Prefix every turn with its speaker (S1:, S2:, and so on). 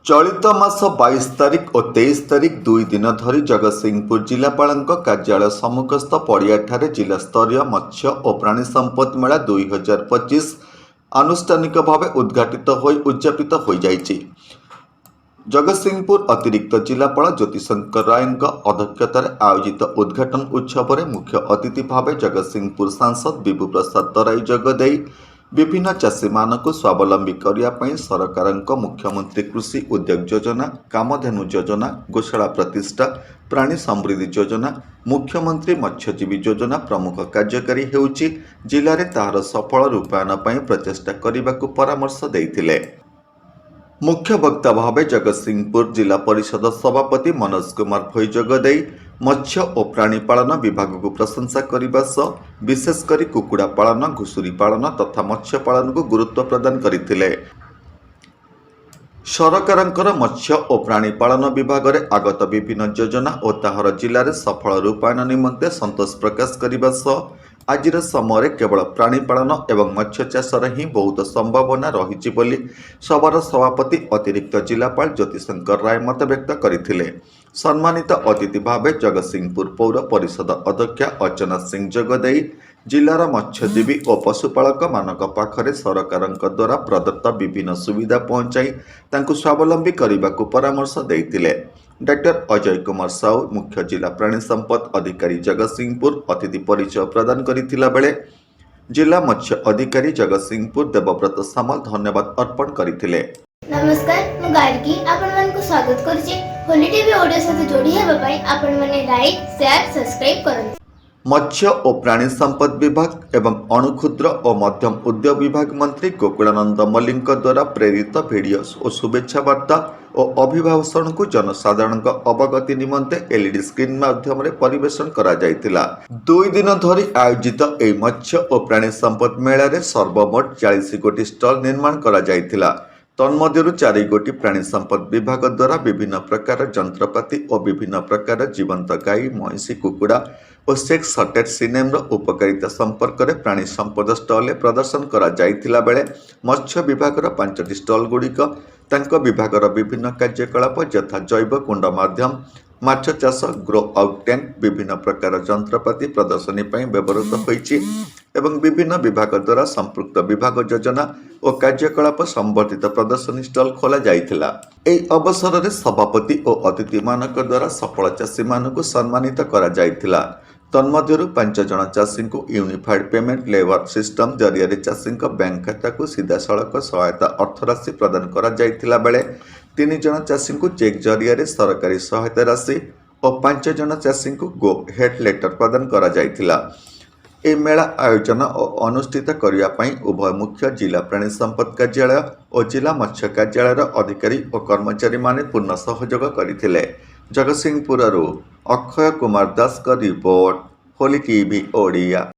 S1: चलित मास 22 तारिख और 23 तारिख दुई दिन धरी जगतसिंहपुर जिलापाल कार्यालय सम्मुखस्थ पड़ियाठारे जिला स्तरीय मत्स्य और प्राणी संपद मेला 2025 आनुष्ठानिक भाव उद्घाटित हो उद्यापित हो जाइछि। जगतसिंहपुर अतिरिक्त जिलापाल ज्योतिशंकर राय अध्यक्षतार आयोजित उद्घाटन उत्सव में मुख्य अतिथि भाव जगतसिंहपुर सांसद विभु प्रसाद तराई जोगदे विभिन्न चाषी मानक स्वावलंबी करने सरकार मुख्यमंत्री कृषि उद्योग योजना, कामधेनु योजना, गोशाला प्रतिष्ठा, प्राणी समृद्धि योजना, मुख्यमंत्री मत्स्यजीवी योजना प्रमुख कार्यकारी हेउछि जिले में तार सफल रूपायन पर प्रचेषा करने को परामर्श देइथिले। मुख्य वक्ता भाव जगतसिंहपुर जिला परिषद सभापति मनोज कुमार भोई जोगदे मत्स्य और प्राणीपालन विभाग को प्रशंसा करने सह विशेषकर कुकुड़ा पालन, घुसुरी पालन तथा मत्स्य पालन को गुरुत्व प्रदान करथिले। सरकार मत्स्य और प्राणीपालन विभाग में आगत विभिन्न योजना और ताहार जिले में सफल रूपायन निमंते संतोष प्रकाश करने सह आज समय केवल प्राणीपालन एवं मत्स्य चाषर ही बहुत संभावना रही बोली सभार सभापति अतिरिक्त जिलापाल ज्योतिशंकर राय मत व्यक्त करथिले। सम्मानित अतिथि भाव जगतसिंहपुर पौर परिषद अध्यक्ष अर्चना सिंह जोगदे जिलार मत्स्यजीवी और पशुपालक मानक पाखरे सरकार द्वारा प्रदत्त विभिन्न सुविधा पहुंचाई तांकु स्वावलंबी करने को परामर्श देइथिले। डॉक्टर अजय कुमार साहू मुख्य जिला प्राणी संपद अधिकारी जगतसिंहपुर अतिथि परिचय प्रदान करथिला बेले जिला मत्स्य अधिकारी जगतसिंहपुर देवव्रत सामल धन्यवाद अर्पण करथिले।
S2: नमस्कार, मु गार्गी आपण मन को स्वागत करछि। होली टीवी ऑडियो साथ जोड़ी हेबा पई आपण माने लाइक, शेयर, सब्सक्राइब करन।
S1: मत्स्य और प्राणी संपद विभाग एवं अणुक्षुद्र और मध्यम उद्योग विभाग मंत्री गोकुलानंद मल्लिक द्वारा प्रेरित वीडियो और शुभेच्छा वार्ता और अभिभाषण को जनसाधारण अवगति निमंते एलईडी स्क्रीन माध्यम परिवेशन करा जायतिला। 2 दिन धरी आयोजित ए मत्स्य और प्राणी संपद मेला रे सर्वमोट 40 गोटी स्टल निर्माण करा जायतिला। तन्मध्यरु 4 गोटी प्राणी संपद विभाग द्वारा विभिन्न प्रकार जंत्रपाति और विभिन्न प्रकार जीवंत गाई, महिषी, कुकुड़ा और सेक्स सटेड सिनेमर उपकारिता संपर्क में प्राणी संपद स्टल प्रदर्शन करा जायतिला बेले मत्स्य विभाग 5टी स्टल गुड़िक विभाग विभिन्न कार्यकलाप यथा जैव कुंड माध्यम, माछ चाष, ग्रो आउट टैंक, विभिन्न प्रकार जंत्रपाति प्रदर्शनी व्यवहृत होइछि एवं विभिन्न विभाग द्वारा संपृक्त विभाग योजना और कार्यकलाप संबंधित प्रदर्शनी स्टल खोला जाइथिला। एई अवसर में सभापति और अतिथि मानक द्वारा सफल चाषी मानक सम्मानित करा जाइथिला। तन्मध्यरु 5 जन चाषी को यूनिफाइड पेमेंट लेवर सिस्टम जरिया चाषी बैंक खाता को सीधा सड़क सहायता अर्थराशि प्रदान करा जाइथिला बेले 3 जन चाषी को चेक जरिया सरकारी सहायता राशि और 5 जन चाषी को गो हेड लेटर प्रदान करा जाइथिला। ए मेला आयोजन और अनुष्ठित करने उभय मुख्य जिला प्राणी संपद कार्यालय और जिला मत्स्य कार्यालय अधिकारी और कर्मचारी माने पूर्ण सहयोग करथिले। जगतसिंहपुर अक्षय कुमार दास का रिपोर्ट, होली टीवी ओडिया।